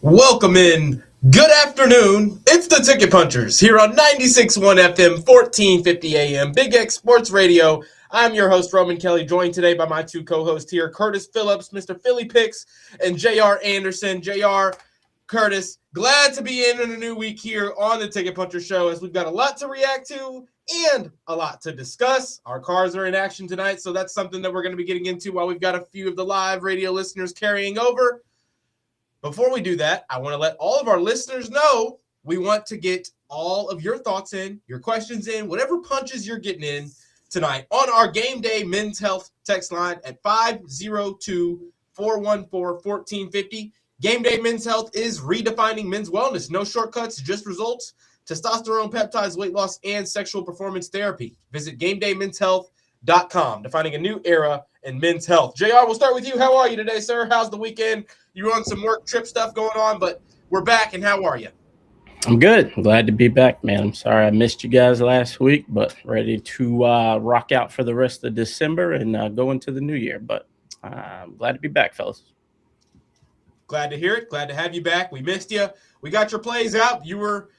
Welcome in. Good afternoon. It's the Ticket Punchers here on 96.1 FM, 1450 AM, Big X Sports Radio. I'm your host, Roman Kelly, joined today by my two co-hosts here, Curtis Phillips, Mr. Philly Picks, and JR Anderson. JR, Curtis, glad to be in a new week here on the Ticket Puncher Show as we've got a lot to react to and a lot to discuss. Our cars are in action tonight, so that's something that we're going to be getting into while we've got a few of the live radio listeners carrying over. Before we do that, I want to let all of our listeners know we want to get all of your thoughts in, your questions in, whatever punches you're getting in tonight on our Game Day Men's Health text line at 502-414-1450. Game Day Men's Health is redefining men's wellness. No shortcuts, just results. Testosterone, peptides, weight loss, and sexual performance therapy. Visit GameDayMen'sHealth.com, defining a new era in men's health. JR, we'll start with you. How are you today, sir? How's the weekend? You were on some work trip stuff going on, but we're back, and how are you? I'm good. Glad to be back, man. I'm sorry I missed you guys last week, but ready to rock out for the rest of December and go into the new year. But I'm glad to be back, fellas. Glad to hear it. Glad to have you back. We missed you. We got your plays out. You were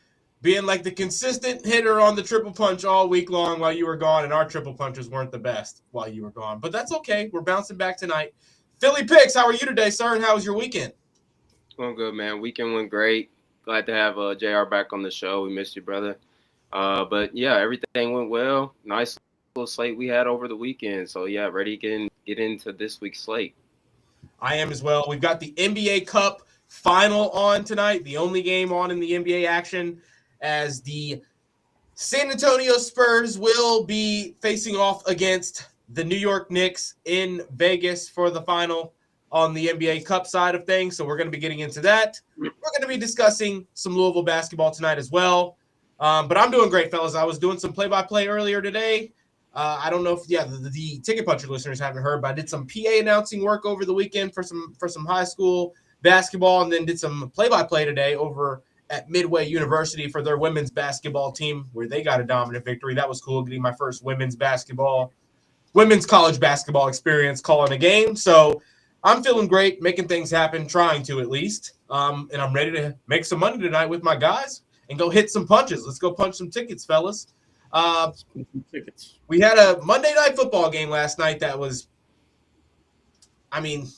being like the consistent hitter on the triple punch all week long while you were gone, and our triple punches weren't the best while you were gone. But that's okay. We're bouncing back tonight. Philly Picks, how are you today, sir, and how was your weekend? Going good, man. Weekend went great. Glad to have JR back on the show. We missed you, brother. But, yeah, everything went well. Nice little slate we had over the weekend. So, yeah, ready to get into this week's slate. I am as well. We've got the NBA Cup final on tonight, the only game on in the NBA action, as the San Antonio Spurs will be facing off against the New York Knicks in Vegas for the final on the NBA Cup side of things. So we're going to be getting into that. We're going to be discussing some Louisville basketball tonight as well. But I'm doing great, fellas. I was doing some play-by-play earlier today. I don't know if the Ticket Puncher listeners haven't heard, but I did some PA announcing work over the weekend for some high school basketball, and then did some play-by-play today over at Midway University for their women's basketball team, where they got a dominant victory. That was cool, getting my first women's college basketball experience calling a game. So I'm feeling great, making things happen, trying to at least. And I'm ready to make some money tonight with my guys and go hit some punches. Let's go punch some tickets, fellas. We had a Monday Night Football game last night that was, it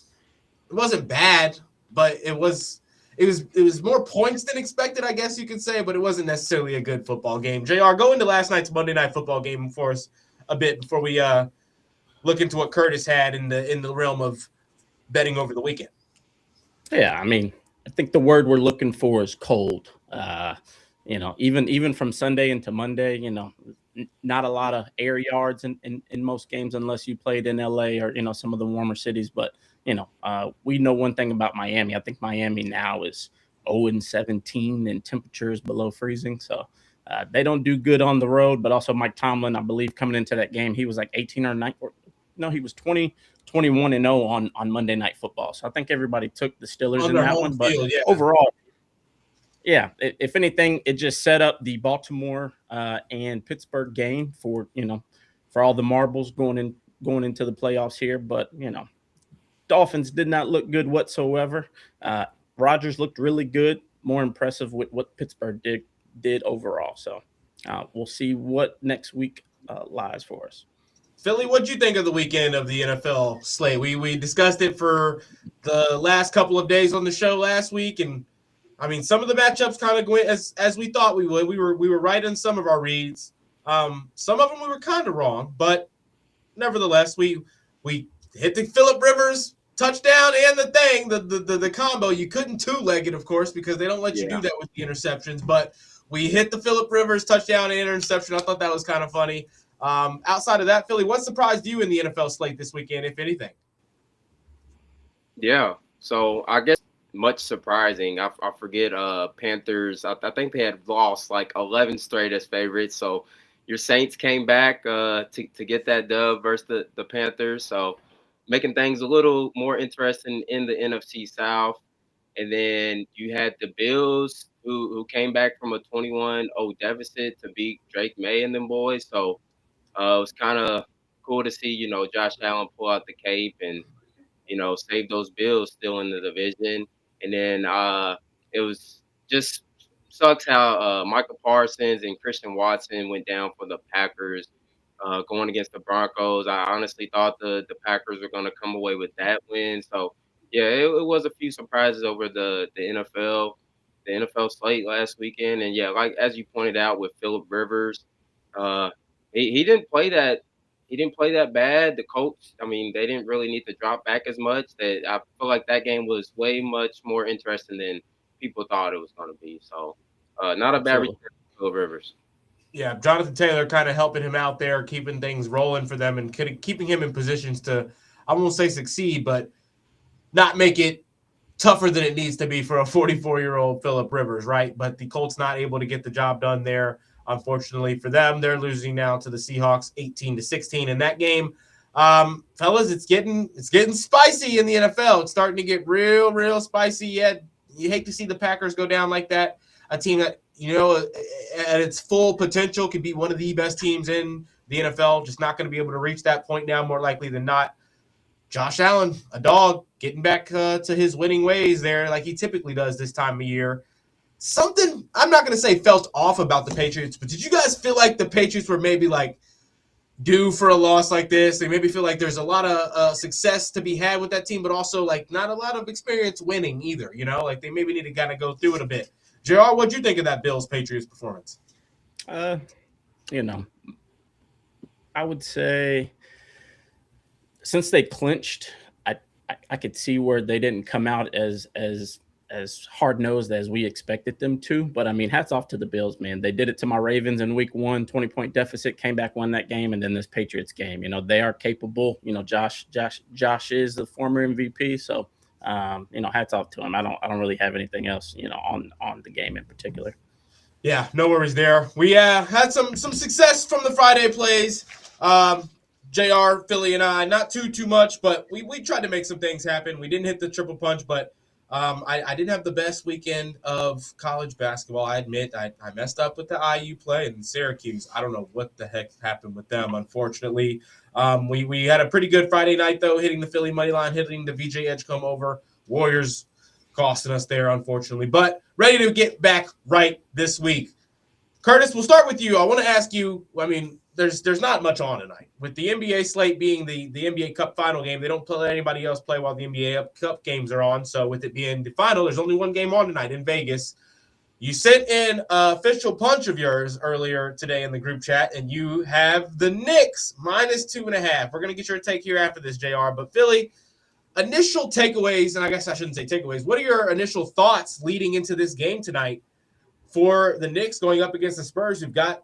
wasn't bad, but it was more points than expected, I guess you could say, but it wasn't necessarily a good football game. JR, go into last night's Monday Night Football game for us a bit before we look into what Curtis had in the realm of betting over the weekend. Yeah, I think the word we're looking for is cold. Even from Sunday into Monday, not a lot of air yards in most games unless you played in LA or, some of the warmer cities. But, we know one thing about Miami. I think Miami now is 0-17 and temperatures below freezing. So they don't do good on the road. But also Mike Tomlin, I believe, coming into that game, he was like 18 or 19. No, he was 21-0 on Monday Night Football. So I think everybody took the Steelers in that one. But overall, yeah, if anything, it just set up the Baltimore and Pittsburgh game for all the marbles going going into the playoffs here, but Dolphins did not look good whatsoever. Rodgers looked really good, more impressive with what Pittsburgh did overall. So we'll see what next week lies for us. Philly, what'd you think of the weekend of the NFL slate? We discussed it for the last couple of days on the show last week, and I mean some of the matchups kind of went as we thought we would. We were right in some of our reads. Some of them we were kind of wrong, but nevertheless, we hit the Phillip Rivers touchdown and the combo. You couldn't two-leg it, of course, because they don't let you do that with the interceptions. But we hit the Phillip Rivers touchdown and interception. I thought that was kind of funny. Outside of that, Philly, what surprised you in the NFL slate this weekend, if anything? Yeah, so I guess much surprising. I forget Panthers. I think they had lost like 11 straight as favorites. So your Saints came back to get that dub versus the Panthers. So making things a little more interesting in the NFC South. And then you had the Bills who came back from a 21-0 deficit to beat Drake May and them boys. So it was kind of cool to see, Josh Allen pull out the cape and, save those Bills still in the division. And then it was just sucks how Michael Parsons and Christian Watson went down for the Packers going against the Broncos. I honestly thought the Packers were going to come away with that win. So, yeah, it was a few surprises over the NFL slate last weekend. And, yeah, like as you pointed out with Phillip Rivers, he didn't play that. He didn't play that bad. The Colts, I mean, they didn't really need to drop back as much. I feel like that game was way much more interesting than people thought it was going to be. So, not a bad return for Phillip Rivers. Yeah, Jonathan Taylor kind of helping him out there, keeping things rolling for them and keeping him in positions to, I won't say succeed, but not make it tougher than it needs to be for a 44-year-old Phillip Rivers, right? But the Colts not able to get the job done there. Unfortunately for them, they're losing now to the Seahawks 18-16 in that game. Fellas, it's getting spicy in the NFL. It's starting to get real spicy. Yet you hate to see the Packers go down like that. A team that, at its full potential could be one of the best teams in the NFL, just not going to be able to reach that point now, more likely than not. Josh Allen, a dog, getting back to his winning ways there like he typically does this time of year. Something, I'm not going to say felt off about the Patriots, but did you guys feel like the Patriots were maybe like due for a loss like this? They maybe feel like there's a lot of success to be had with that team, but also like not a lot of experience winning either, like they maybe need to kind of go through it a bit. JR, what'd you think of that Bills-Patriots performance? I would say since they clinched, I could see where they didn't come out as hard-nosed as we expected them to. But, I mean, hats off to the Bills, man. They did it to my Ravens in week 1, 20-point deficit, came back, won that game, and then this Patriots game. They are capable. Josh is the former MVP, so hats off to him. I don't really have anything else, on the game in particular. Yeah, no worries there. We had some success from the Friday plays. JR, Philly, and I, not too much, but we tried to make some things happen. We didn't hit the triple punch, but I didn't have the best weekend of college basketball. I admit I messed up with the IU play and Syracuse. I don't know what the heck happened with them, unfortunately. We had a pretty good Friday night, though, hitting the Philly money line, hitting the VJ Edgecombe over. Warriors costing us there, unfortunately. But ready to get back right this week. Curtis, we'll start with you. I want to ask you, I mean, there's not much on tonight. With the NBA slate being the NBA Cup final game, they don't let anybody else play while the NBA Cup games are on. So with it being the final, there's only one game on tonight in Vegas. You sent in an official punch of yours earlier today in the group chat, and you have the Knicks -2.5. We're going to get your take here after this, JR. But Philly, initial takeaways, and I guess I shouldn't say takeaways. What are your initial thoughts leading into this game tonight for the Knicks going up against the Spurs, who've got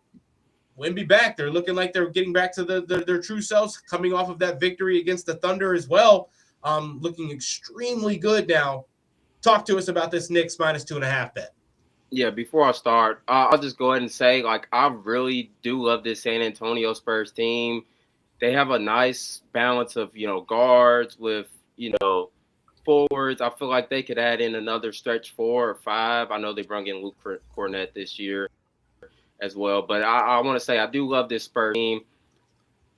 Wemby back? They're looking like they're getting back to their true selves, coming off of that victory against the Thunder as well. Looking extremely good now. Talk to us about this Knicks -2.5 bet. Yeah, before I start, I'll just go ahead and say, I really do love this San Antonio Spurs team. They have a nice balance of, guards with, forwards. I feel like they could add in another stretch 4 or 5. I know they brought in Luke Cornett this year as well. But I want to say I do love this Spurs team.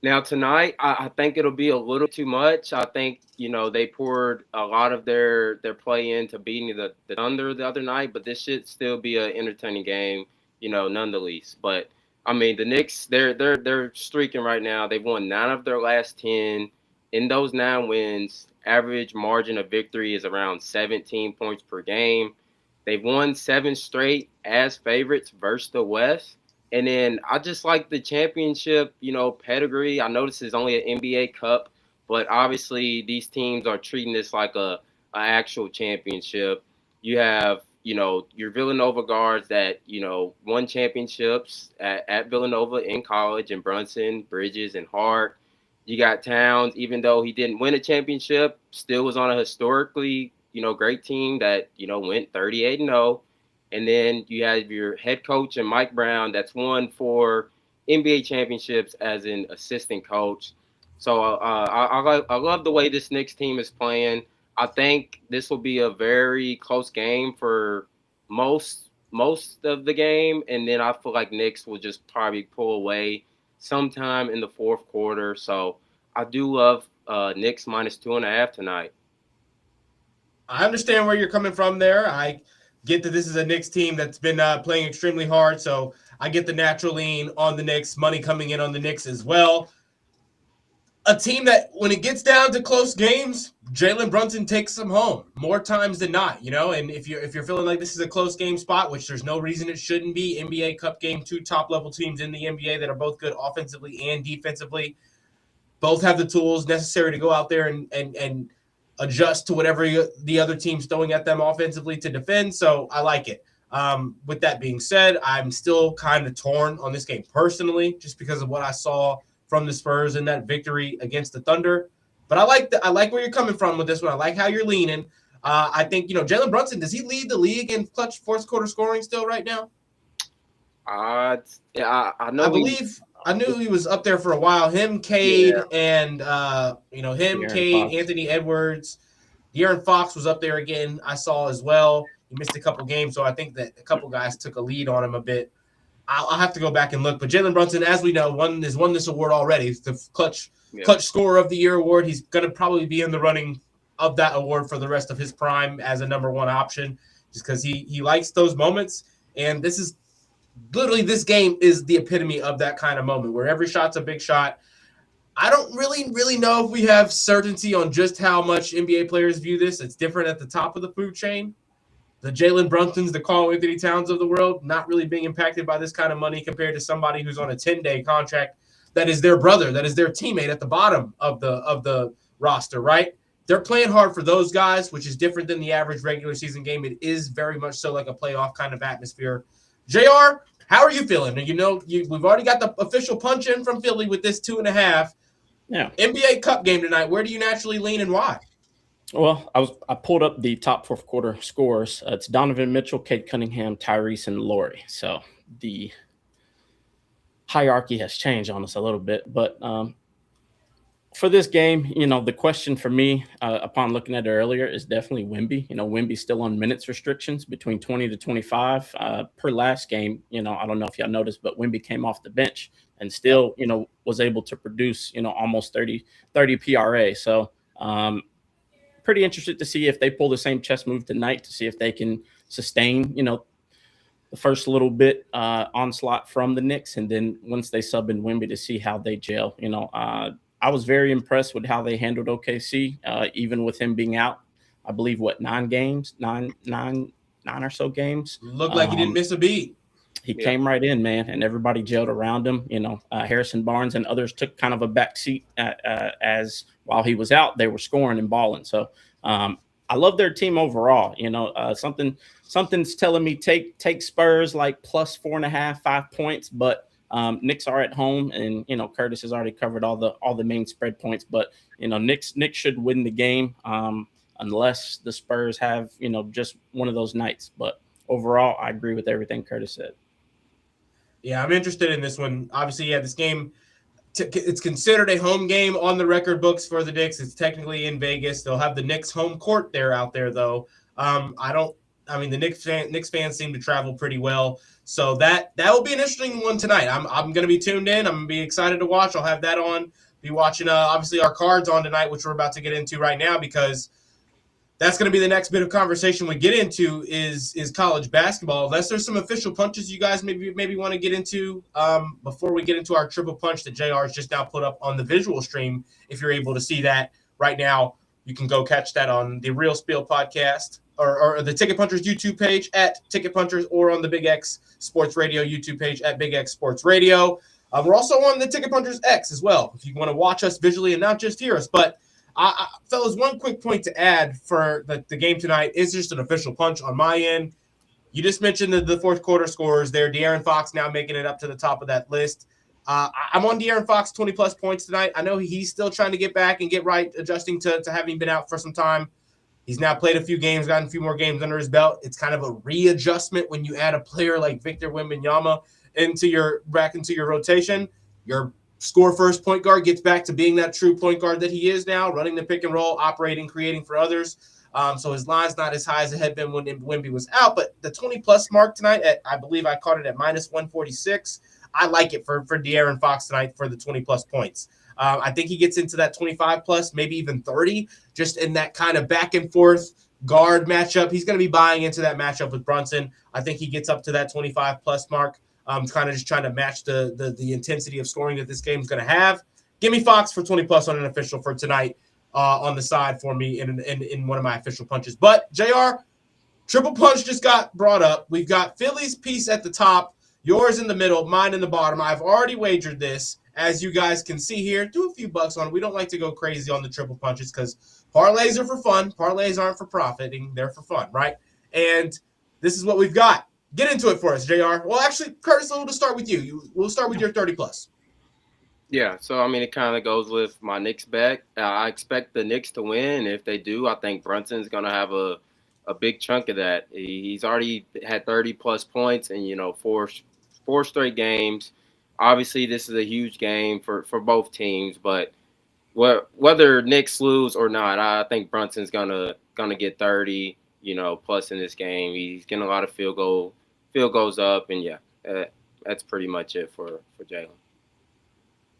Now tonight, I think it'll be a little too much. I think they poured a lot of their play into beating the Thunder the other night, but this should still be an entertaining game, nonetheless. But I mean, the Knicks, they're streaking right now. They've won 9 of their last 10. In those 9 wins, average margin of victory is around 17 points per game. They've won 7 straight as favorites versus the West. And then I just like the championship, pedigree. I know this is only an NBA Cup, but obviously these teams are treating this like a actual championship. You have, your Villanova guards that, won championships at Villanova in college, and Brunson, Bridges, and Hart. You got Towns, even though he didn't win a championship, still was on a historically, great team that, went 38-0. And then you have your head coach and Mike Brown that's won 4 NBA championships as an assistant coach. So I love the way this Knicks team is playing. I think this will be a very close game for most of the game. And then I feel like Knicks will just probably pull away sometime in the fourth quarter. So I do love Knicks minus 2.5 tonight. I understand where you're coming from there. I get that this is a Knicks team that's been playing extremely hard, so I get the natural lean on the Knicks, money coming in on the Knicks as well. A team that, when it gets down to close games, Jalen Brunson takes them home more times than not, And if you're feeling like this is a close game spot, which there's no reason it shouldn't be, NBA Cup game, 2 top-level teams in the NBA that are both good offensively and defensively, both have the tools necessary to go out there and adjust to whatever the other team's throwing at them offensively to defend. So I like it. With that being said, I'm still kind of torn on this game personally, just because of what I saw from the Spurs in that victory against the Thunder. But I like where you're coming from with this one. I like how you're leaning. I think, Jalen Brunson, does he lead the league in clutch fourth quarter scoring still right now? I know. I knew he was up there for a while. Him, Cade, and De'Aaron Fox. Anthony Edwards. De'Aaron Fox was up there again, I saw as well. He missed a couple games, so I think that a couple guys took a lead on him a bit. I'll have to go back and look. But Jalen Brunson, as we know, won this award already. It's the clutch scorer of the year award. He's going to probably be in the running of that award for the rest of his prime as a number 1 option, just because he likes those moments. And this is literally, this game is the epitome of that kind of moment where every shot's a big shot. I don't really know if we have certainty on just how much NBA players view this. It's different at the top of the food chain. The Jalen Brunsons, the Karl Anthony Towns of the world, not really being impacted by this kind of money compared to somebody who's on a 10-day contract that is their brother, that is their teammate at the bottom of the roster, right? They're playing hard for those guys, which is different than the average regular season game. It is very much so like a playoff kind of atmosphere. JR, how are you feeling? We've already got the official punch in from Philly with this 2.5. Yeah. NBA Cup game tonight. Where do you naturally lean and why? Well, I pulled up the top fourth quarter scores. It's Donovan Mitchell, Cade Cunningham, Tyrese, and Laurie. So the hierarchy has changed on us a little bit. But for this game, the question for me upon looking at it earlier is definitely Wemby. Wemby's still on minutes restrictions between 20 to 25 per last game. I don't know if y'all noticed, but Wemby came off the bench and still, was able to produce, almost 30 PRA. So pretty interested to see if they pull the same chess move tonight to see if they can sustain, the first little bit onslaught from the Knicks. And then once they sub in Wemby to see how they gel, I was very impressed with how they handled OKC, even with him being out, I believe, 9 or so games. Looked like he didn't miss a beat. He came right in, man, and everybody gelled around him. Harrison Barnes and others took kind of a back seat as while he was out, they were scoring and balling. So I love their team overall. Something's telling me take Spurs like plus 4.5, 5 points, but Knicks are at home, and Curtis has already covered all the main spread points. But Knicks should win the game unless the Spurs have just one of those nights. But overall, I agree with everything Curtis said. Yeah, I'm interested in this one. Obviously, this game, it's considered a home game on the record books for the Knicks. It's technically in Vegas. They'll have the Knicks home court out there, though. The Knicks fans seem to travel pretty well So that will be an interesting one tonight. I'm going to be tuned in. I'm going to be excited to watch. I'll have that on. Be watching, obviously, our cards on tonight, which we're about to get into right now, because that's going to be the next bit of conversation we get into is college basketball. Unless there's some official punches you guys maybe want to get into before we get into our triple punch that JR has just now put up on the visual stream. If you're able to see that right now, you can go catch that on the Real Spiel Podcast or the Ticket Punchers YouTube page at Ticket Punchers, or on the Big X Sports Radio YouTube page at Big X Sports Radio. We're also on the Ticket Punchers X as well, if you want to watch us visually and not just hear us. But, fellas, one quick point to add for the game tonight is just an official punch on my end. You just mentioned the fourth quarter scores there. De'Aaron Fox now making it up to the top of that list. I'm on De'Aaron Fox, 20-plus points tonight. I know he's still trying to get back and get right, adjusting to having been out for some time. He's now played a few games, gotten a few more games under his belt. It's kind of a readjustment when you add a player like Victor Wembanyama into your rotation. Your score-first point guard gets back to being that true point guard that he is now, running the pick and roll, operating, creating for others. So his line's not as high as it had been when Wemby was out. But the 20-plus mark tonight, I believe I caught it at minus 146. I like it for De'Aaron Fox tonight for the 20-plus points. I think he gets into that 25-plus, maybe even 30, just in that kind of back-and-forth guard matchup. He's going to be buying into that matchup with Brunson. I think he gets up to that 25-plus mark, kind of just trying to match the intensity of scoring that this game is going to have. Give me Fox for 20-plus on an official for tonight on the side for me in one of my official punches. But, JR, triple punch just got brought up. We've got Philly's piece at the top, yours in the middle, mine in the bottom. I've already wagered this. As you guys can see here, do a few bucks on it. We don't like to go crazy on the triple punches because parlays are for fun. Parlays aren't for profiting. They're for fun, right? And this is what we've got. Get into it for us, JR. Well, actually, Curtis, we'll start with you. We'll start with your 30-plus. Yeah, so, I mean, it kind of goes with my Knicks bet. I expect the Knicks to win. If they do, I think Brunson's going to have a big chunk of that. He's already had 30-plus points in, four straight games. Obviously, this is a huge game for both teams, but whether Knicks lose or not, I think Brunson's gonna get 30, plus in this game. He's getting a lot of field goals up, and that's pretty much it for Jalen.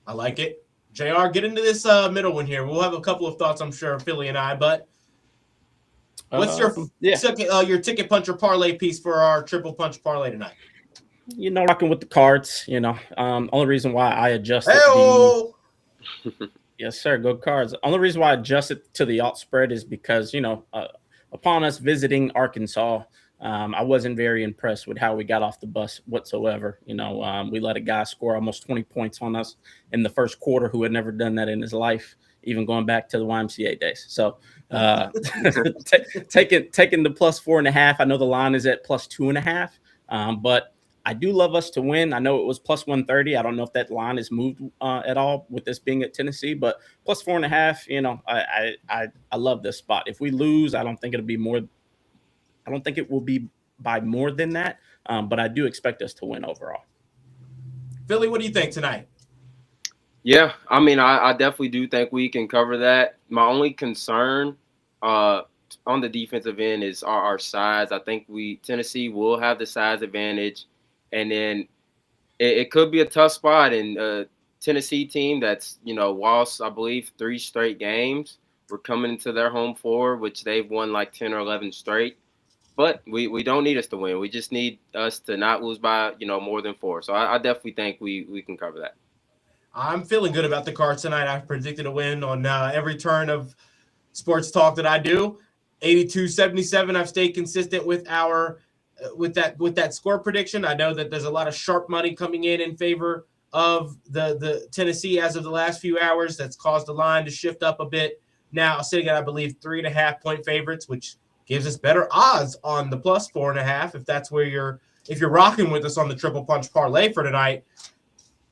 I like it. JR, get into this middle one here. We'll have a couple of thoughts, I'm sure, Philly and I, but what's your ticket puncher parlay piece for our triple punch parlay tonight? Rocking with the cards, only reason why I adjusted yes, sir, go cards. Only reason why I adjusted to the alt spread is because, upon us visiting Arkansas, I wasn't very impressed with how we got off the bus whatsoever. We let a guy score almost 20 points on us in the first quarter who had never done that in his life, even going back to the YMCA days. So taking the plus 4.5. I know the line is at plus 2.5, but I do love us to win. I know it was plus 130. I don't know if that line has moved at all with this being at Tennessee, but plus 4.5, I love this spot. If we lose, I don't think it'll be more. I don't think it will be by more than that, but I do expect us to win overall. Philly, what do you think tonight? Yeah, I mean, I definitely do think we can cover that. My only concern on the defensive end is our size. I think Tennessee will have the size advantage. And then it could be a tough spot in a Tennessee team that's, lost, I believe, 3 straight games. We're coming into their home floor, which they've won like 10 or 11 straight. But we don't need us to win. We just need us to not lose by, more than 4. So I definitely think we can cover that. I'm feeling good about the cards tonight. I've predicted a win on every turn of sports talk that I do. 82-77. I've stayed consistent with with that score prediction. I know that there's a lot of sharp money coming in favor of the Tennessee as of the last few hours. That's caused the line to shift up a bit. Now sitting at, I believe, 3.5 point favorites, which gives us better odds on the plus 4.5 if that's where if you're rocking with us on the triple punch parlay for tonight.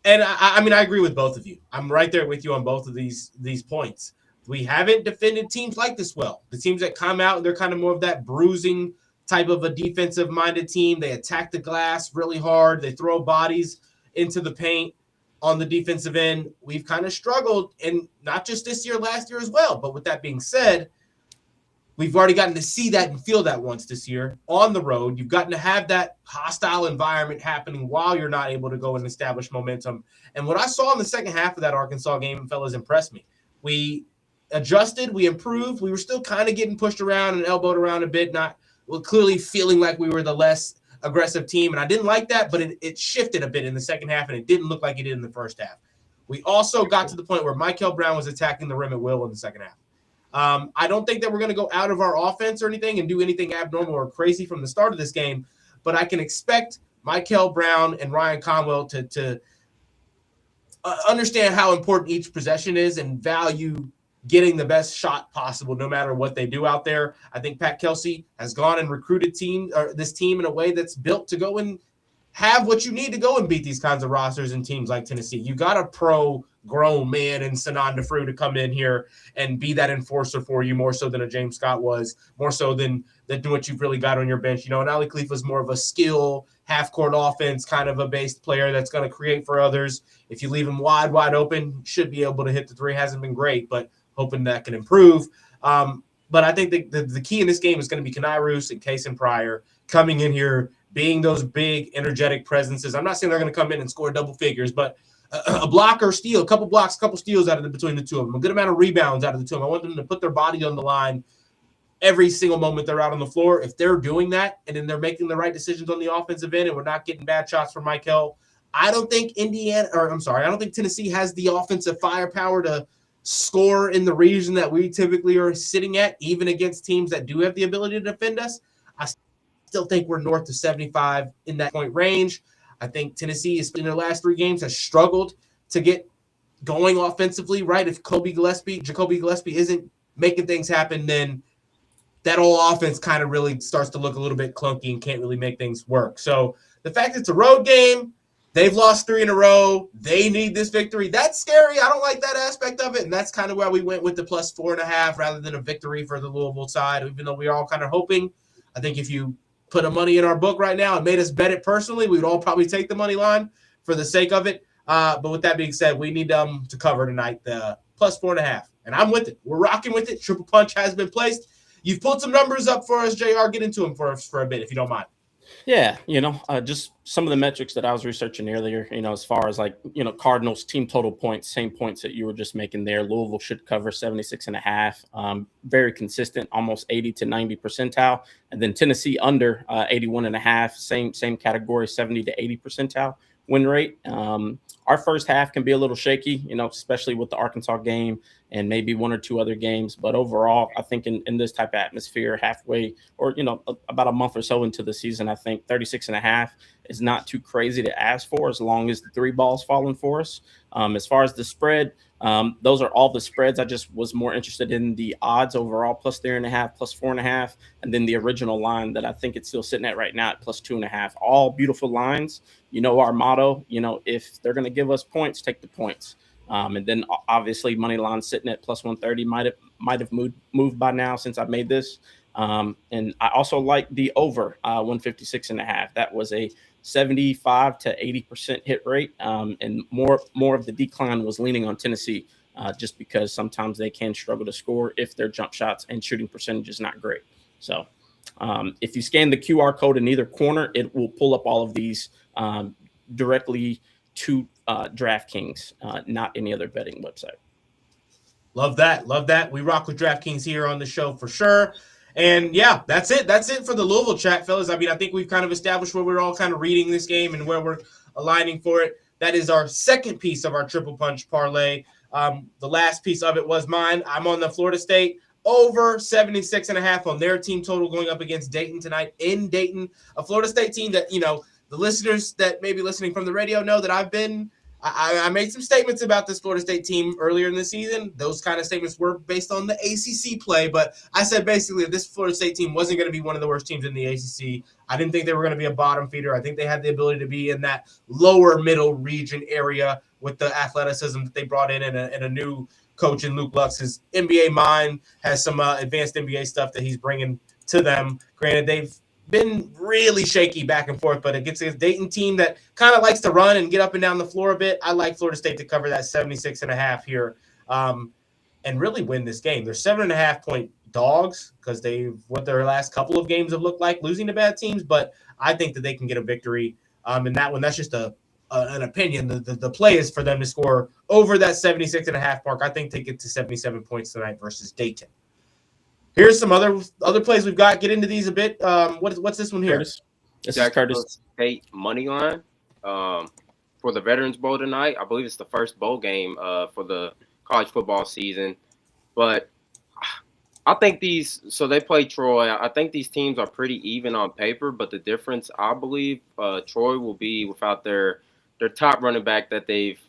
And I mean, I agree with both of you. I'm right there with you on both of these points. We haven't defended teams like this well. The teams that come out, they're kind of more of that bruising type of a defensive-minded team. They attack the glass really hard. They throw bodies into the paint on the defensive end. We've kind of struggled, and not just this year, last year as well. But with that being said, We've already gotten to see that and feel that once this year on the road. You've gotten to have that hostile environment happening while you're not able to go and establish momentum. And what I saw in the second half of that Arkansas game, fellas, impressed me. We adjusted, we improved. We were still kind of getting pushed around and elbowed around a bit, clearly feeling like we were the less aggressive team. And I didn't like that, but it shifted a bit in the second half, and it didn't look like it did in the first half. We also got to the point where Michael Brown was attacking the rim at will in the second half. I don't think that we're going to go out of our offense or anything and do anything abnormal or crazy from the start of this game, but I can expect Michael Brown and Ryan Conwell to understand how important each possession is and value getting the best shot possible no matter what they do out there. I think Pat Kelsey has gone and recruited this team in a way that's built to go and have what you need to go and beat these kinds of rosters and teams like Tennessee. You got a pro-grown man in Sanan DeFru to come in here and be that enforcer for you more so than a James Scott was, more so than what you've really got on your bench. And Ali Khalifa is more of a skill, half-court offense kind of a based player that's going to create for others. If you leave him wide open, should be able to hit the three. Hasn't been great, but hoping that can improve. But I think the key in this game is going to be Kenai Roos and Kason Pryor coming in here, being those big, energetic presences. I'm not saying they're going to come in and score double figures, but a block or steal, a couple blocks, a couple steals between the two of them, a good amount of rebounds out of the two of them. I want them to put their body on the line every single moment they're out on the floor. If they're doing that and then they're making the right decisions on the offensive end and we're not getting bad shots from Michael, I don't think Tennessee has the offensive firepower to score in the region that we typically are sitting at, even against teams that do have the ability to defend us. I still think we're north of 75 in that point range. I think Tennessee in their last three games has struggled to get going offensively, right? If Jacoby Gillespie isn't making things happen, then that whole offense kind of really starts to look a little bit clunky and can't really make things work. So the fact that it's a road game, they've lost 3 in a row, they need this victory. That's scary. I don't like that aspect of it, and that's kind of why we went with the plus 4.5 rather than a victory for the Louisville side, even though we were all kind of hoping. I think if you put a money in our book right now and made us bet it personally, we would all probably take the money line for the sake of it. But with that being said, we need to cover tonight the plus 4.5. And I'm with it. We're rocking with it. Triple punch has been placed. You've pulled some numbers up for us, JR. Get into them for a bit, if you don't mind. Yeah, just some of the metrics that I was researching earlier, as far as Cardinals team total points, same points that you were just making there. Louisville should cover 76.5. Very consistent, almost 80 to 90 percentile. And then Tennessee under 81.5, same category, 70 to 80 percentile win rate. Our first half can be a little shaky, especially with the Arkansas game and maybe one or two other games. But overall, I think in this type of atmosphere, halfway or, about a month or so into the season, I think 36.5 is not too crazy to ask for as long as the 3 balls falling for us. As far as the spread, those are all the spreads. I just was more interested in the odds overall, plus 3.5, plus 4.5, and then the original line that I think it's still sitting at right now at plus 2.5. All beautiful lines. Our motto, if they're going to give us points, take the points. And then obviously money line sitting at plus 130 might have moved by now since I made this. And I also like the over 156.5. That was a 75 to 80% hit rate. And more of the decline was leaning on Tennessee, just because sometimes they can struggle to score if their jump shots and shooting percentage is not great. So if you scan the QR code in either corner, it will pull up all of these directly to DraftKings, not any other betting website. Love that. We rock with DraftKings here on the show for sure. And yeah, that's it. That's it for the Louisville chat, fellas. I mean, I think we've kind of established where we're all kind of reading this game and where we're aligning for it. That is our second piece of our triple punch parlay. The last piece of it was mine. I'm on the Florida State over 76.5 on their team total going up against Dayton tonight in Dayton, a Florida State team that, the listeners that may be listening from the radio know that I made some statements about this Florida State team earlier in the season. Those kind of statements were based on the ACC play, but I said basically that this Florida State team wasn't going to be one of the worst teams in the ACC. I didn't think they were going to be a bottom feeder. I think they had the ability to be in that lower middle region area with the athleticism that they brought in and a new coach in Luke Lux. His NBA mind has some advanced NBA stuff that he's bringing to them. Granted, they've been really shaky back and forth, but against a Dayton team that kind of likes to run and get up and down the floor a bit, I like Florida State to cover that 76.5 here and really win this game. They're 7.5-point dogs because what their last couple of games have looked like, losing to bad teams. But I think that they can get a victory. In that one, that's just an opinion. The play is for them to score over that 76.5 mark. I think they get to 77 points tonight versus Dayton. Here's some other plays we've got. Get into these a bit. What's this one here? Curtis. This is Curtis. State money line for the Veterans Bowl tonight. I believe it's the first bowl game for the college football season. But I think they play Troy. I think these teams are pretty even on paper, but the difference, I believe, Troy will be without their top running back that they've,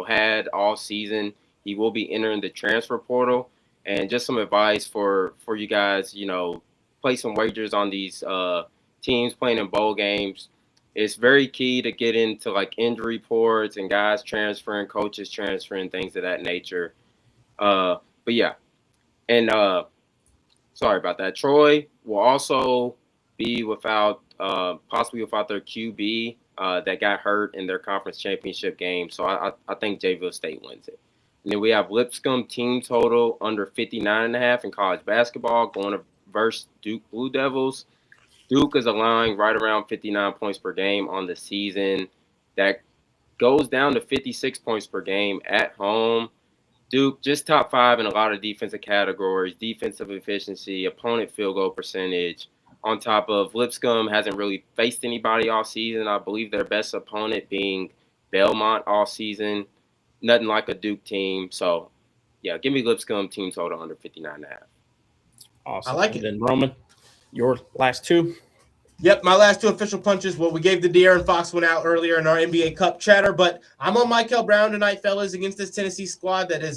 had all season. He will be entering the transfer portal. And just some advice for you guys, play some wagers on these teams playing in bowl games. It's very key to get into like injury reports and guys transferring, coaches transferring, things of that nature. But yeah, and sorry about that. Troy will also be possibly without their QB that got hurt in their conference championship game. So I think Jayville State wins it. And then we have Lipscomb team total under 59.5 in college basketball going to versus Duke Blue Devils. Duke is allowing right around 59 points per game on the season. That goes down to 56 points per game at home. Duke just top 5 in a lot of defensive categories, defensive efficiency, opponent field goal percentage. On top of Lipscomb hasn't really faced anybody all season. I believe their best opponent being Belmont all season. Nothing like a Duke team. So, yeah, give me Lipscomb team total under 59.5. Awesome. I like it. And then Roman, your last two? Yep, my last two official punches. Well, we gave the De'Aaron Fox one out earlier in our NBA Cup chatter, but I'm on Michael Brown tonight, fellas, against this Tennessee squad that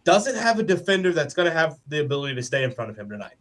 doesn't have a defender that's going to have the ability to stay in front of him tonight.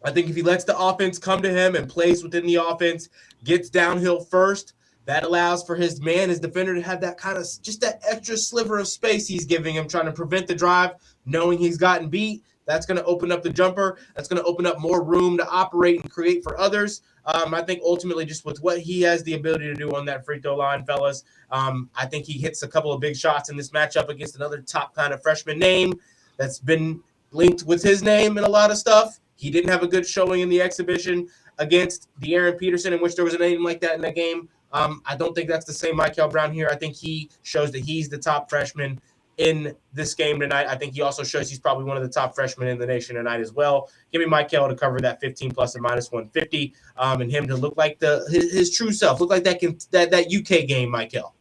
I think if he lets the offense come to him and plays within the offense, gets downhill first, that allows for his defender, to have that kind of just that extra sliver of space he's giving him, trying to prevent the drive, knowing he's gotten beat. That's going to open up the jumper. That's going to open up more room to operate and create for others. I think ultimately just with what he has the ability to do on that free throw line, fellas, I think he hits a couple of big shots in this matchup against another top kind of freshman name that's been linked with his name in a lot of stuff. He didn't have a good showing in the exhibition against De'Aaron Peterson, in which there was a name like that in that game. I don't think that's the same Michael Brown here. I think he shows that he's the top freshman in this game tonight. I think he also shows he's probably one of the top freshmen in the nation tonight as well. Give me Michael to cover that 15 plus and minus 150, and him to look like his true self, look like that UK game, Michael.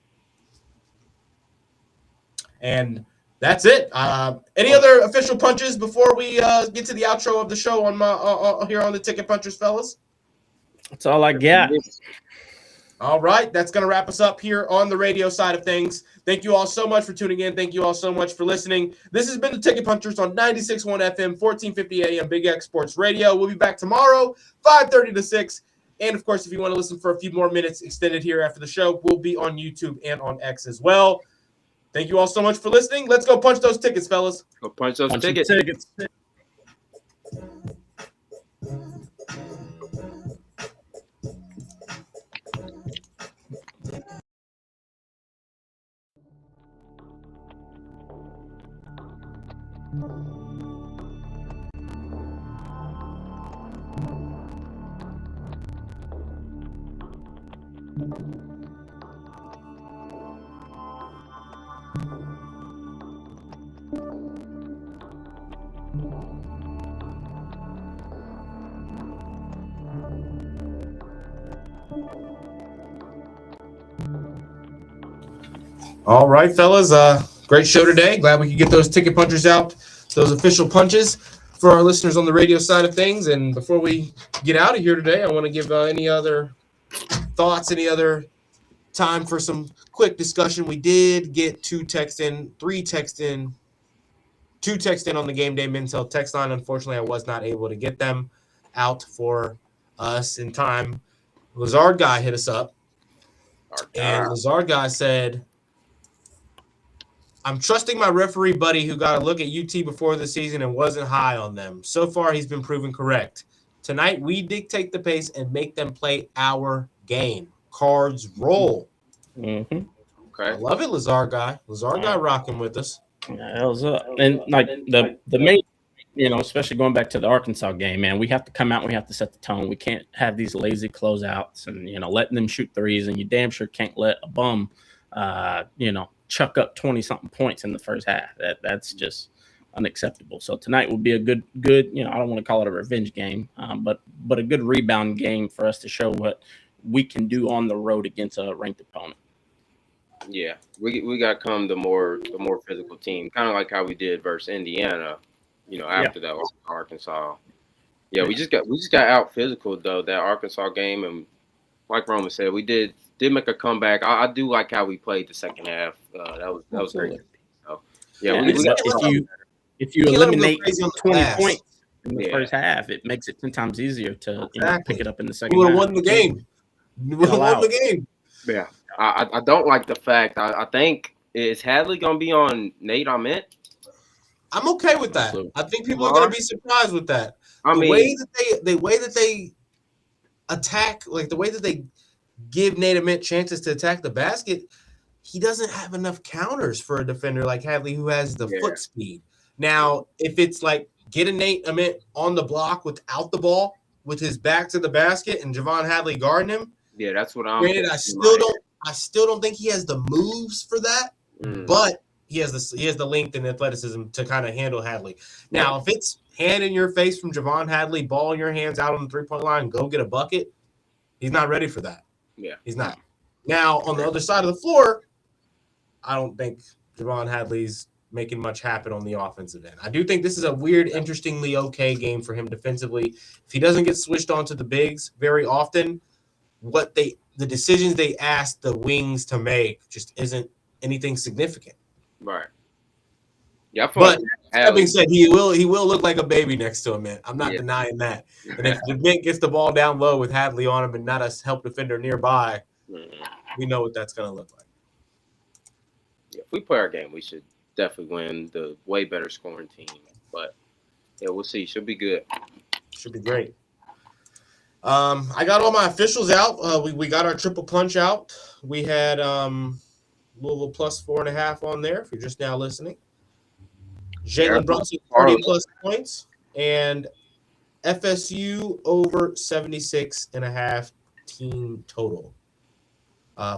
And that's it. Any other official punches before we get to the outro of the show on here on the Ticket Punchers, fellas? That's all I got. All right, that's going to wrap us up here on the radio side of things. Thank you all so much for tuning in. Thank you all so much for listening. This has been the Ticket Punchers on 96.1 FM, 1450 AM, Big X Sports Radio. We'll be back tomorrow, 5:30 to 6. And, of course, if you want to listen for a few more minutes extended here after the show, we'll be on YouTube and on X as well. Thank you all so much for listening. Let's go punch those tickets, fellas. Go punch those tickets. All right, fellas. Great show today. Glad we could get those ticket punchers out, those official punches for our listeners on the radio side of things. And before we get out of here today, I want to give any other thoughts, any other time for some quick discussion. We did get two text in on the Game Day Mintel text line. Unfortunately, I was not able to get them out for us in time. Lazard guy hit us up, and Lazard guy said, I'm trusting my referee buddy who got a look at UT before the season and wasn't high on them. So far, he's been proven correct. Tonight, we dictate the pace and make them play our game. Cards roll. Mm-hmm. Okay. I love it, Lazard guy. Lazard guy rocking with us. Yeah, that was up. And like the especially going back to the Arkansas game, man, we have to come out and we have to set the tone. We can't have these lazy closeouts and, letting them shoot threes, and you damn sure can't let a bum, chuck up 20-something points in the first half. That's just unacceptable. So tonight will be a good, I don't want to call it a revenge game, but a good rebound game for us to show what we can do on the road against a ranked opponent. Yeah, we got to come the more physical team, kind of like how we did versus Indiana, after that was Arkansas. Yeah, we just got out physical though that Arkansas game, and like Roman said, we did make a comeback. I do like how we played the second half. That was great. So yeah, if you eliminate 20 points in the first half, it makes it 10 times easier to pick it up in the second half. We would have won the game. Yeah. I don't like the fact. I think is Hadley gonna be on Nate Ament? I'm okay with that. I think people are gonna be surprised with that. The way that they attack, like the way that they give Nate Ament chances to attack the basket, he doesn't have enough counters for a defender like Hadley who has the foot speed. Now, if it's like get a Nate Ament on the block without the ball, with his back to the basket, and Javon Hadley guarding him. Yeah, that's what I'm. Granted, I still don't think he has the moves for that, but he has the length and athleticism to kind of handle Hadley. Now, if it's hand in your face from Javon Hadley, ball in your hands out on the 3-point line, go get a bucket, he's not ready for that. Yeah, he's not. Now, on the other side of the floor, I don't think Javon Hadley's making much happen on the offensive end. I do think this is a weird, interestingly okay game for him defensively. If he doesn't get switched onto the bigs very often, the decisions they ask the wings to make just isn't anything significant. Right. Yeah, but that being said, he will look like a baby next to him, man. I'm not denying that. And if the Mint gets the ball down low with Hadley on him and not a help defender nearby, we know what that's going to look like. Yeah, if we play our game, we should definitely win the way better scoring team. But yeah, we'll see. Should be good. Should be great. I got all my officials out. We got our triple punch out. We had Louisville plus 4.5 on there if you're just now listening. Jalen Brunson 30 plus points and FSU over 76.5 team total.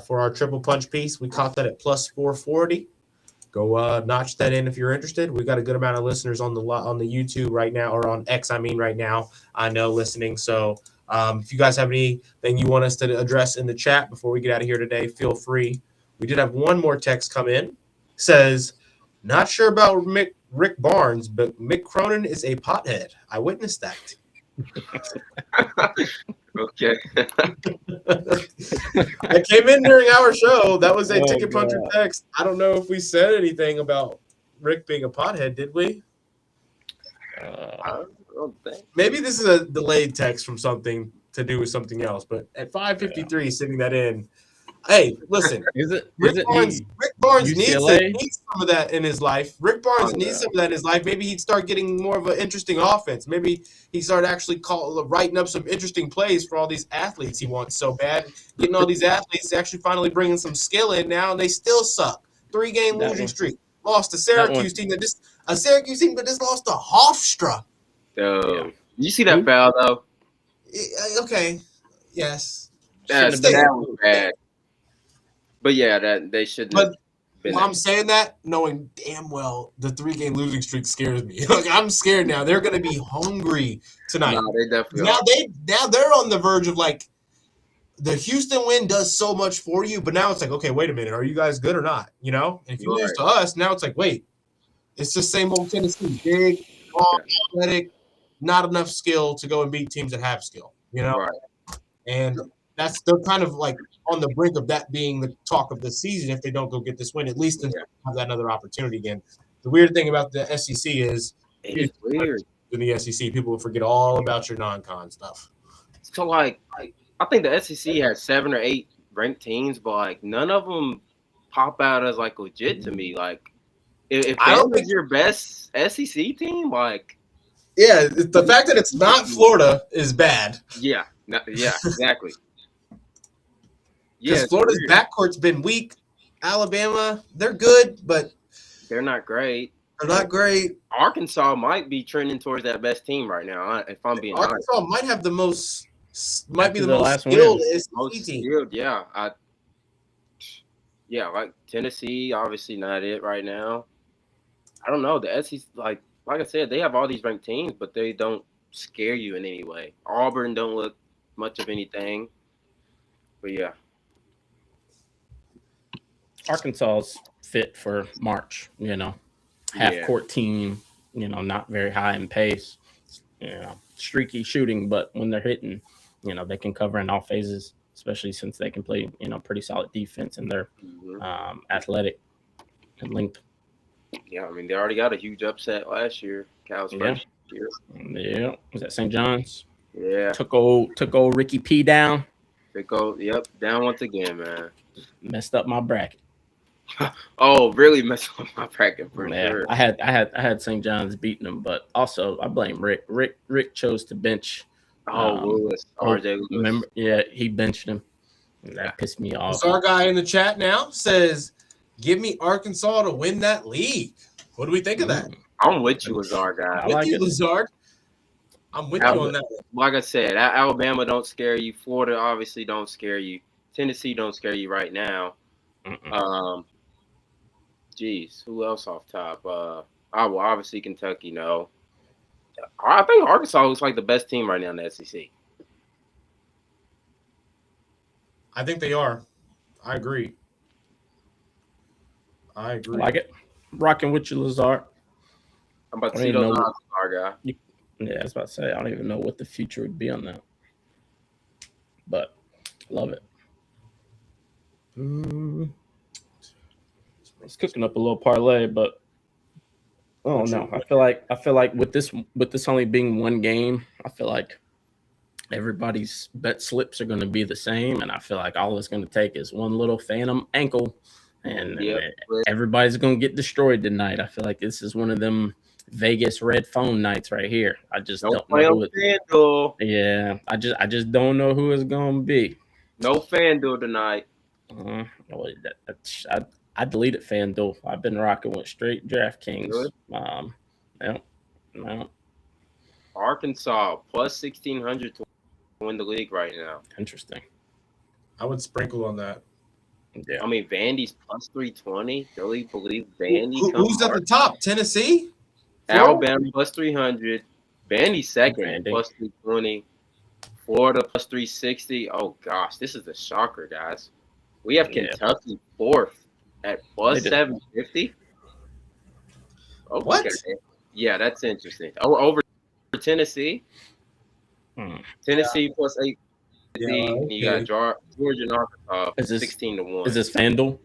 For our triple punch piece, we caught that at plus 440. Go notch that in if you're interested. We've got a good amount of listeners on the YouTube right now, or on X, right now. I know listening. So if you guys have anything you want us to address in the chat before we get out of here today, feel free. We did have one more text come in. Says, not sure about Rick Barnes, but Mick Cronin is a pothead. I witnessed that. Okay. I came in during our show. That was a ticket puncher text. I don't know if we said anything about Rick being a pothead, did we? I don't think. Maybe this is a delayed text from something to do with something else, but at 5:53, sitting that in. Hey, listen. Rick Barnes needs some of that in his life. Rick Barnes needs some of that in his life. Maybe he'd start getting more of an interesting offense. Maybe he start actually writing up some interesting plays for all these athletes he wants so bad. Getting all these athletes actually finally bringing some skill in now, and they still suck. 3-game losing streak. Lost to Syracuse team that just lost to Hofstra. You see that foul though? Okay. Yes. That was bad. But yeah, that they shouldn't. But I'm saying that knowing damn well the 3-game losing streak scares me. Like, I'm scared now. They're going to be hungry tonight. No, they definitely now they're on the verge of, like, the Houston win does so much for you, but now it's like, okay, wait a minute, are you guys good or not? You know, and if you lose to us, now it's like, wait, it's just same old Tennessee, big, long, athletic, not enough skill to go and beat teams that have skill. You know, and they're kind of like on the brink of that being the talk of the season if they don't go get this win, at least until have that another opportunity again. The weird thing about the SEC is it's weird. In the SEC, people will forget all about your non-con stuff. So, like I think the SEC has 7 or 8 ranked teams, but like none of them pop out as like legit to me. Like if that was your best SEC team, like the fact that it's not Florida is bad. Yeah, exactly. Because Florida's backcourt's been weak. Alabama, they're good, but they're not great. They're not great. Arkansas might be trending towards that best team right now, if I'm being honest. Arkansas might have the most, might be After the the most last skilled win. SEC Most team. skilled, yeah. Like Tennessee, obviously not it right now. I don't know. The SEC, like I said, they have all these ranked teams, but they don't scare you in any way. Auburn don't look much of anything. But yeah. Arkansas's fit for March, half court team, not very high in pace, streaky shooting, but when they're hitting, they can cover in all phases, especially since they can play, pretty solid defense and they're athletic and length. Yeah, I mean, they already got a huge upset last year. Cal's first year. Yeah. Was that St. John's? Yeah. Took old Ricky P down. Down once again, man. Messed up my bracket. Oh, really messed up my bracket for sure. I had St. John's beating them, but also I blame Rick. Rick chose to bench. Lewis, RJ Lewis. Remember? Yeah, he benched him. That pissed me off. So our guy in the chat now says, "Give me Arkansas to win that league." What do we think of that? I'm with you, Lazard guy. With you, Lazard. I'm with you on that one. Like I said, Alabama don't scare you. Florida obviously don't scare you. Tennessee don't scare you right now. Who else off top? Obviously Kentucky, no. I think Arkansas looks like the best team right now in the SEC. I think they are. I agree. I like it. Rocking with you, Lazard. I'm about to see those Lazard guy. Yeah, I was about to say, I don't even know what the future would be on that. But love it. It's cooking up a little parlay, but oh no. I feel like with this only being one game, I feel like everybody's bet slips are going to be the same, and I feel like all it's going to take is one little phantom ankle, and everybody's going to get destroyed tonight. I feel like this is one of them Vegas red phone nights right here. I just don't know who I just don't know who it's going to be. No FanDuel tonight. I deleted FanDuel. I've been rocking with straight DraftKings. Arkansas plus 1,600 to win the league right now. Interesting. I would sprinkle on that. Yeah. I mean, Vandy's plus 320. Really believe Vandy. Who's at the top? Tennessee? Alabama plus 300. Vandy second plus 320. Florida plus 360. Oh, gosh. This is a shocker, guys. We have Kentucky fourth at plus 750. Okay. What? Yeah, that's interesting. Over Tennessee. Tennessee plus 850. Okay. You got Georgia and Arkansas 16-1. Is this FanDuel?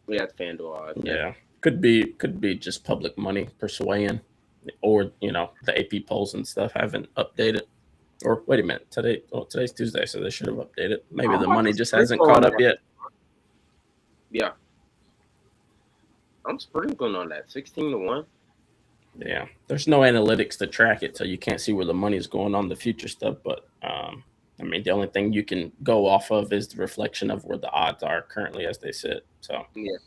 Yeah, it's FanDuel odds. Yeah. Could be just public money persuading, or the AP polls and stuff haven't updated. Or wait a minute, today's Tuesday, so they should have updated. Maybe the money just hasn't caught up yet. Yeah, I'm sprinkling on that 16-1. Yeah, there's no analytics to track it, so you can't see where the money's going on the future stuff. But I mean, the only thing you can go off of is the reflection of where the odds are currently as they sit. So yeah.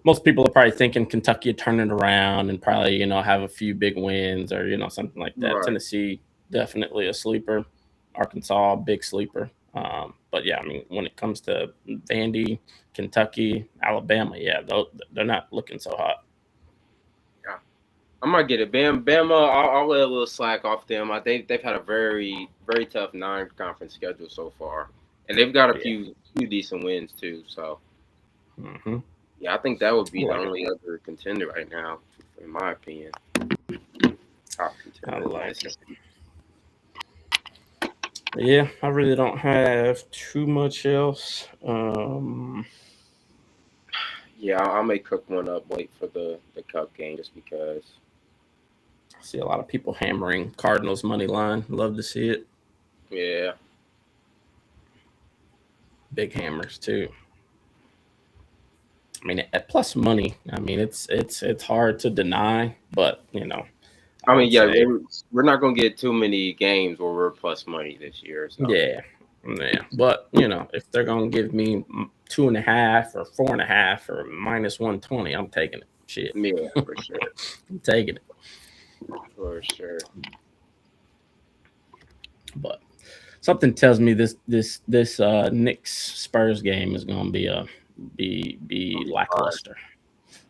Most people are probably thinking Kentucky will turn it around and probably, have a few big wins or, something like that. Right. Tennessee, definitely a sleeper. Arkansas, big sleeper. But, yeah, I mean, when it comes to Vandy, Kentucky, Alabama, they're not looking so hot. Yeah. I might get it. Bama, I'll let a little slack off them. They've had a very, very tough non-conference schedule so far. And they've got a few decent wins, too. So, yeah, I think that would be the only other contender right now, in my opinion. Top contender. I like it. Yeah, I really don't have too much else. Yeah, I may cook one up late for the Cup game just because. I see a lot of people hammering Cardinals money line. Love to see it. Yeah. Big hammers too. I mean, at plus money, I mean, it's hard to deny, but I mean, we're not gonna get too many games where we're plus money this year. So. Yeah, but if they're gonna give me 2.5 or 4.5 or minus 120, I'm taking it. Shit. Yeah, for sure. I'm taking it. For sure. But something tells me this Knicks Spurs game is going to be lackluster.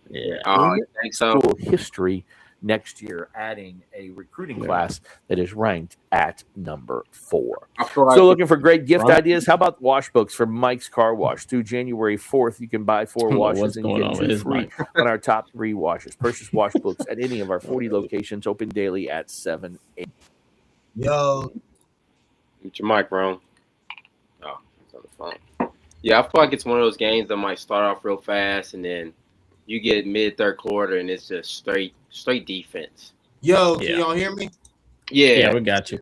Yeah. I think so. School history next year, adding a recruiting class that is ranked at number 4. I feel like So looking for great gift ideas? How about wash books from Mike's Car Wash? Through January 4th, you can buy 4 washes and you get 2 free on our top 3 washes. Purchase wash books at any of our 40 locations, open daily at 7 a.m. Yo, Get your mic, Ron. Oh, it's on the phone. Yeah, I feel like it's one of those games that might start off real fast and then you get mid-third quarter and it's just straight defense. Can y'all hear me? Yeah, we got you.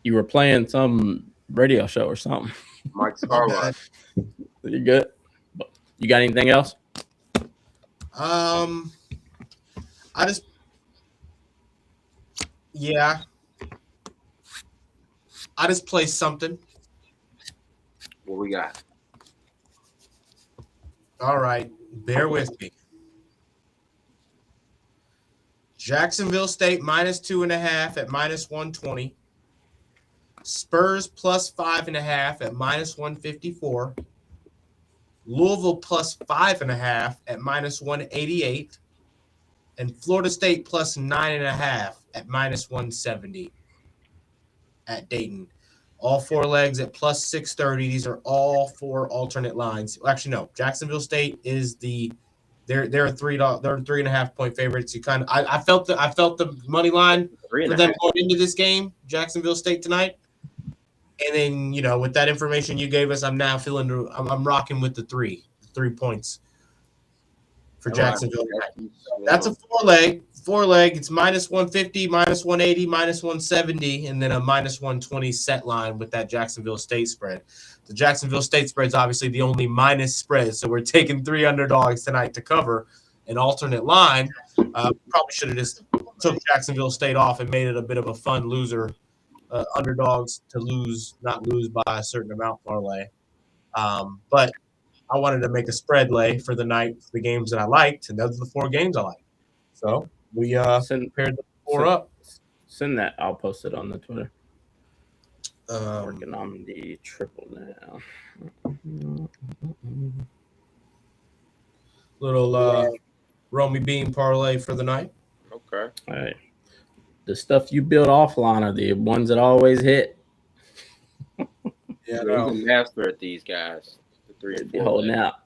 You were playing some radio show or something. Mike's Car Wash. You good? You got anything else? I just placed something. What we got? All right, bear with me. Jacksonville State -2.5 at -120. Spurs +5.5 at -154. Louisville +5.5 at -188. And Florida State +9.5 at -170 at Dayton. All 4 legs at +630. These are all 4 alternate lines. Actually, no. Jacksonville State is they're a they're 3.5 point favorites. You kind of I felt the money line for them going into this game, Jacksonville State tonight. And then with that information you gave us, I'm now I'm rocking with the 3 points for Jacksonville. That's a 4-leg. 4-leg. It's -150, -180, -170, and then a -120 set line with that Jacksonville State spread. The Jacksonville State spread is obviously the only minus spread, so we're taking 3 underdogs tonight to cover an alternate line. Probably should have just took Jacksonville State off and made it a bit of a fun loser. Underdogs to not lose by a certain amount parlay. But I wanted to make a spread lay for the night for the games that I liked, and those are the 4 games I liked. So we paired the 4 up. Send that. I'll post it on the Twitter. Working on the triple now. Little Romy Bean parlay for the night. Okay. All right. The stuff you build offline are the ones that always hit. Yeah, no. He's a master at these guys. The 3 and 4 holding out.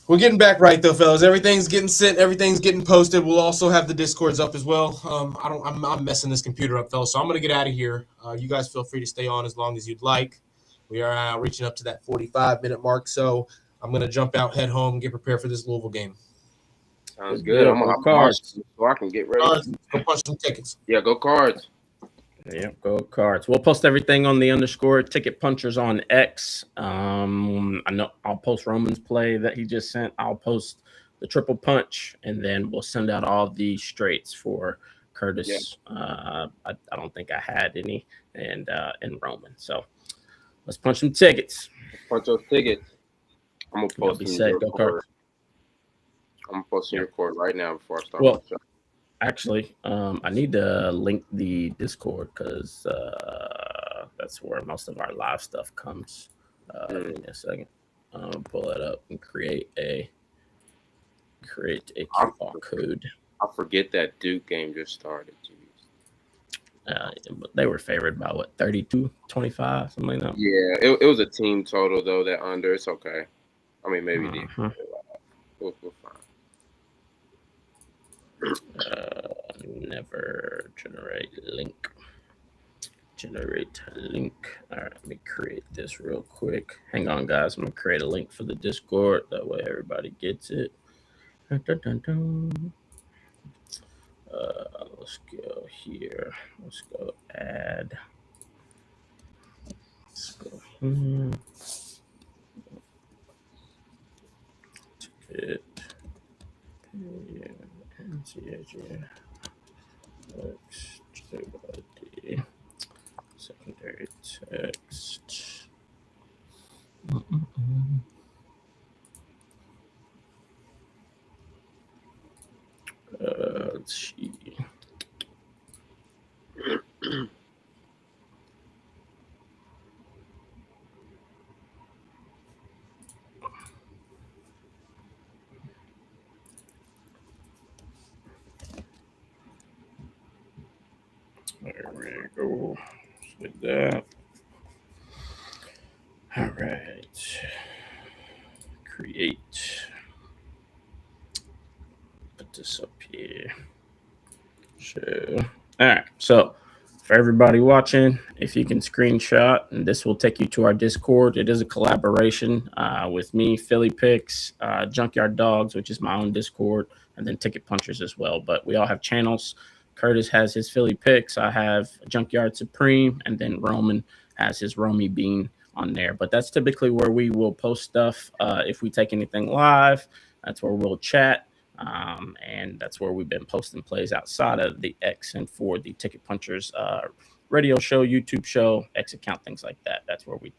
We're getting back right though, fellas. Everything's getting sent. Everything's getting posted. We'll also have the Discords up as well. I'm messing this computer up, fellas. So I'm gonna get out of here. You guys feel free to stay on as long as you'd like. We are reaching up to that 45-minute mark. So I'm gonna jump out, head home, get prepared for this Louisville game. Sounds good. I'm on Cards so I can get ready. Go punch some tickets. Yeah, go Cards. Yeah, go Cards. We'll post everything on the _ ticket punchers on X. I know I'll post Roman's play that he just sent. I'll post the triple punch, and then we'll send out all the straights for Curtis. Yeah. I don't think I had any, and Roman. So let's punch some tickets. Punch those tickets. I'm gonna post your Cards. I'm posting your record right now before I start. Well, actually, I need to link the Discord because that's where most of our live stuff comes. Give me a second. I'll pull it up and create a QR code. I forget that Duke game just started. They were favored by 32-25, something like that. Yeah, it was a team total though. That under, it's okay. I mean, maybe we'll fine. Never generate link. All right, let me create this real quick. Hang on, guys. I'm gonna create a link for the Discord. That way everybody gets it. Let's go here. Let's go add. Let's go here. Ticket. Secondary text. Let's see. There we go. With that. All right. Create. Put this up here. So, all right. So, for everybody watching, if you can screenshot, and this will take you to our Discord. It is a collaboration with me, Philly Picks, Junkyard Dogs, which is my own Discord, and then Ticket Punchers as well. But we all have channels. Curtis has his Philly Picks. I have Junkyard Supreme, and then Roman has his Romy Bean on there. But that's typically where we will post stuff. If we take anything live, that's where we'll chat. And that's where we've been posting plays outside of the X and for the Ticket Punchers radio show, YouTube show, X account, things like that. That's where we,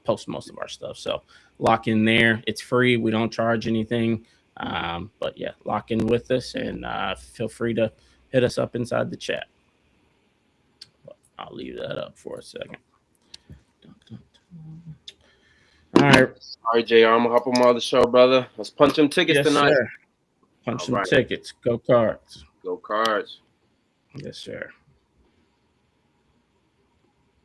post most of our stuff. So lock in there. It's free. We don't charge anything. But yeah, lock in with us and feel free to hit us up inside the chat. But I'll leave that up for a second. All right. All right, JR, I'm going to hop on the show, brother. Let's punch them tickets tonight. Sir. Punch some tickets. Go Cards. Go Cards. Yes, sir.